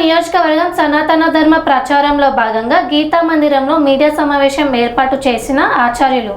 నియోజకవర్గం సనాతన ధర్మ ప్రచారంలో భాగంగా గీతా మందిరంలో మీడియా సమావేశం ఏర్పాటు చేసిన ఆచార్యులు.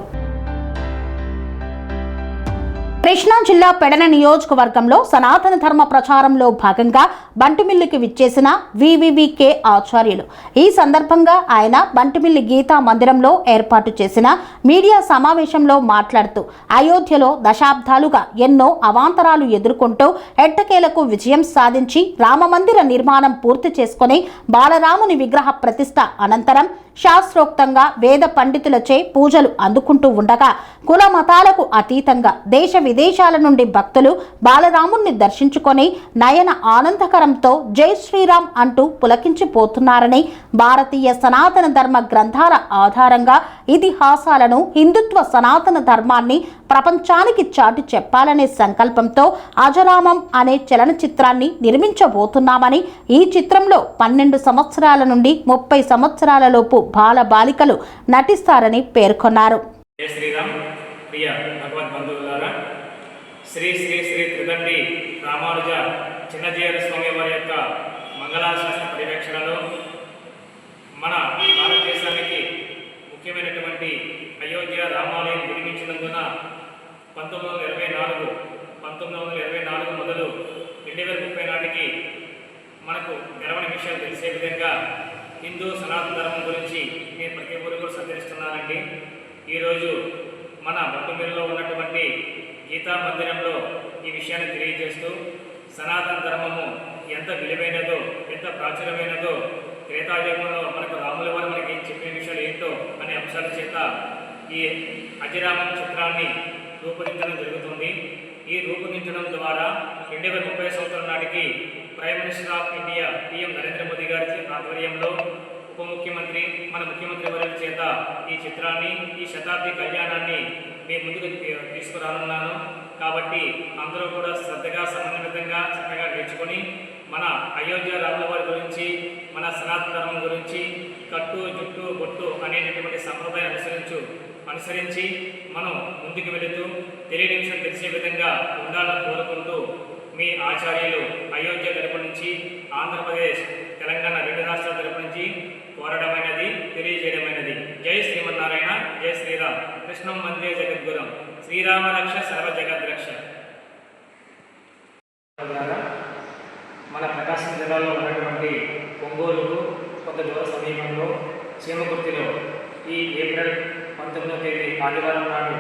కృష్ణా జిల్లా పెడన నియోజకవర్గంలో సనాతన ధర్మ ప్రచారంలో భాగంగా బంటిమిల్లికి విచ్చేసిన వివివికే ఆచార్యులు. ఈ సందర్భంగా ఆయన బంటిమిల్లి గీతా మందిరంలో ఏర్పాటు చేసిన మీడియా సమావేశంలో మాట్లాడుతూ అయోధ్యలో దశాబ్దాలుగా ఎన్నో అవాంతరాలు ఎదుర్కొంటూ ఎట్టకేలకు విజయం సాధించి రామమందిర నిర్మాణం పూర్తి చేసుకుని బాలరాముని విగ్రహ ప్రతిష్ఠ అనంతరం శాస్త్రోక్తంగా వేద పండితులచే పూజలు అందుకుంటూ ఉండగా కుల మతాలకు అతీతంగా దేశ విదేశాల నుండి భక్తులు బాలరాముణ్ణి దర్శించుకొని నయన ఆనందకరంతో జై శ్రీరామ్ అంటూ పులకించిపోతున్నారని, భారతీయ సనాతన ధర్మ గ్రంథాల ఆధారంగా ఇతిహాసాలను, హిందుత్వ సనాతన ధర్మాన్ని ప్రపంచానికి చాటి చెప్పాలనే సంకల్పంతో అజరామం అనే చలనచిత్రాన్ని నిర్మించబోతున్నామని, ఈ చిత్రంలో 12 సంవత్సరాల నుండి 30 సంవత్సరాల లోపు బాల బాలికలు నటిస్తారని పేర్కొన్నారు. జై శ్రీరామ్. ప్రియ భగవద్ బంధువులారా, శ్రీ శ్రీ శ్రీ త్రిదండి రామానుజ చిన్నజీయర స్వామి వారి యొక్క మంగళాశాసన పర్యవేక్షణలో మన భారతదేశానికి ముఖ్యమైనటువంటి అయోధ్య రామాలయం నిర్మించినందున 1924 మొదలు 2030 నాటికి మనకు తెరవని విషయాలు తెలిసే విధంగా హిందూ సనాతన ధర్మం గురించి నేను ప్రతి ఒక్కరు కూడా సంచరిస్తున్నానండి. ఈరోజు మన బంటుమిల్లిలో ఉన్నటువంటి గీతా మందిరంలో ఈ విషయాన్ని తెలియజేస్తూ సనాతన ధర్మము ఎంత విలువైనదో, ఎంత ప్రాచుర్యమైనదో, త్రేతాయుగంలో మనకు రాముల వారు మనకి చెప్పిన విషయాలు ఏంటో అనే అంశాల చేత ఈ అజరామం చిత్రాన్ని రూపొందించడం జరుగుతుంది. ఈ రూపొందించడం ద్వారా 2030 సంవత్సరం నాటికి prime minister of India PM Narendra Modi గారి ఆధ్వర్యంలో ఉప ముఖ్యమంత్రి మన ముఖ్యమంత్రి వర్యుల చేత ఈ చిత్రాన్ని, ఈ శతాబ్ది కళ్యాణాన్ని మేము ముందుకు తీసుకురానున్నాను. కాబట్టి అందరూ కూడా శ్రద్ధగా, సమన్వితంగా, చక్కగా నేర్చుకొని మన అయోధ్య రాముల వారి గురించి, మన సనాతన ధర్మం గురించి కట్టు, జుట్టు, బొట్టు అనేటటువంటి సంప్రదాయం అనుసరించి మనం ముందుకు వెళుతూ తెలియని విషయం తెలిసే విధంగా ఉండాలని కోరుకుంటూ మీ ఆచార్యులు అయోధ్య తరపు నుంచి, ఆంధ్రప్రదేశ్, తెలంగాణ 2 రాష్ట్రాల తరపు నుంచి కోరడమైనది, తెలియజేయడమైనది. జై శ్రీమన్నారాయణ, జై శ్రీరామ్. కృష్ణం వందే జగద్గురం. శ్రీరామ రక్ష సర్వ జగద్రక్ష. మన ప్రకాశం జిల్లాలో ఉన్నటువంటి ఒంగోలుకు కొంత దూర సమీపంలో చీమకుర్తిలో ఈ ఏప్రిల్ 19వ తేదీ ఆదివారం నాడు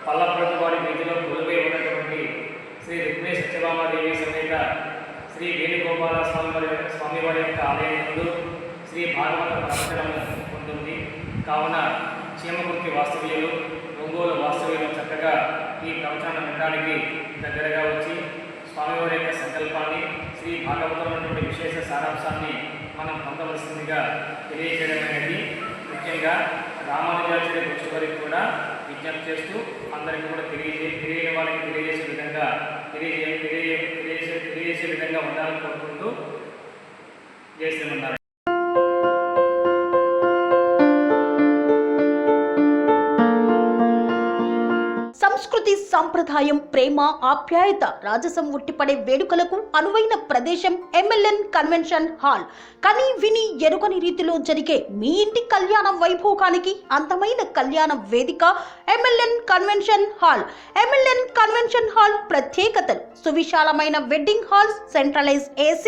పల్లప్రతి వారి వీధిలో కొలువై ఉన్నటువంటి శ్రీ రుక్మిణీ సత్యభామాదేవి సమేత శ్రీ వేణుగోపాల స్వామివారి యొక్క ఆలయంలో శ్రీ భాగవత ప్రవచనం ఉంటుంది. కావున చీమకుర్తి వాస్తవ్యులు, ఒంగోలు వాస్తవ్యులు చక్కగా ఈ ప్రవచనాన్ని వినడానికి దగ్గరగా వచ్చి స్వామివారి యొక్క సంకల్పాన్ని, శ్రీ భాగవతంలో ఉన్నటువంటి విశేష సారాంశాన్ని మనం పొందవలసిందిగా తెలియజేయడమైనది. ముఖ్యంగా రామానుజాచార్య భక్తుల వారికి కూడా విజ్ఞప్తి చేస్తూ అందరికీ కూడా తెలియని వాళ్ళకి తెలియజేసే విధంగా ఉండాలని కోరుకుంటూ చేస్తున్నారు. సంస్కృతి, సంప్రదాయం, ప్రేమ, ఆప్యాయత, రాజసం ఉట్టిపడే వేడుకలకు అనువైన ప్రదేశం MLN కన్వెన్షన్ హాల్. కని విని ఎరుగని రీతిలో జరిగే మీ ఇంటి కళ్యాణ వైభోగానికి అందమైన కళ్యాణ వేదిక MLN convention hall. MLN convention hall ప్రత్యేకతలు: సువిశాలమైన wedding halls, centralise AC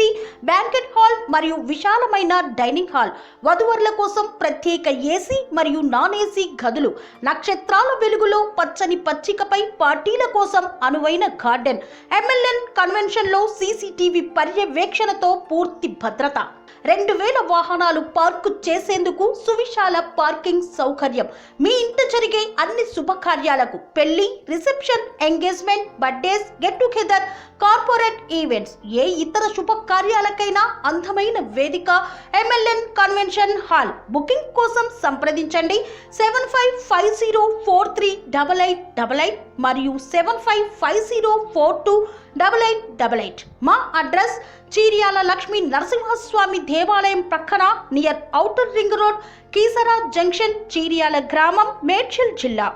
banquet hall మరియు విశాలమైన డైనింగ్ హాల్, వధువరుల కోసం ప్రత్యేక AC మరియు నాన్ AC గదులు, నక్షత్రాల వెలుగులో పచ్చని పచ్చికపై పార్టీల కోసం అనువైన గార్డెన్. MLN కన్వెన్షన్ లో CCTV పర్యవేక్షణతో పూర్తి భద్రత, 2000 వాహనాలు పార్కు చేసేందుకు సువిశాల పార్కింగ్ సౌకర్యం. మీ ఇంట జరిగే అన్ని శుభకార్యాలకు, పెళ్లి, reception, engagement, birthdays, get together, corporate events, ఏ ఇతర శుభకార్యాలకైనా అందమైన వేదిక MLN కన్వెన్షన్ హాల్. బుకింగ్ కోసం సంప్రదించండి 7550438888 మరియు 7550428888. మా అడ్రస్ చీర్యాల లక్ష్మీ నరసింహస్వామి దేవాలయం ప్రక్కన, near outer ring road, Keesara junction, Cheeryal గ్రామం, మేడ్చల్ జిల్లా.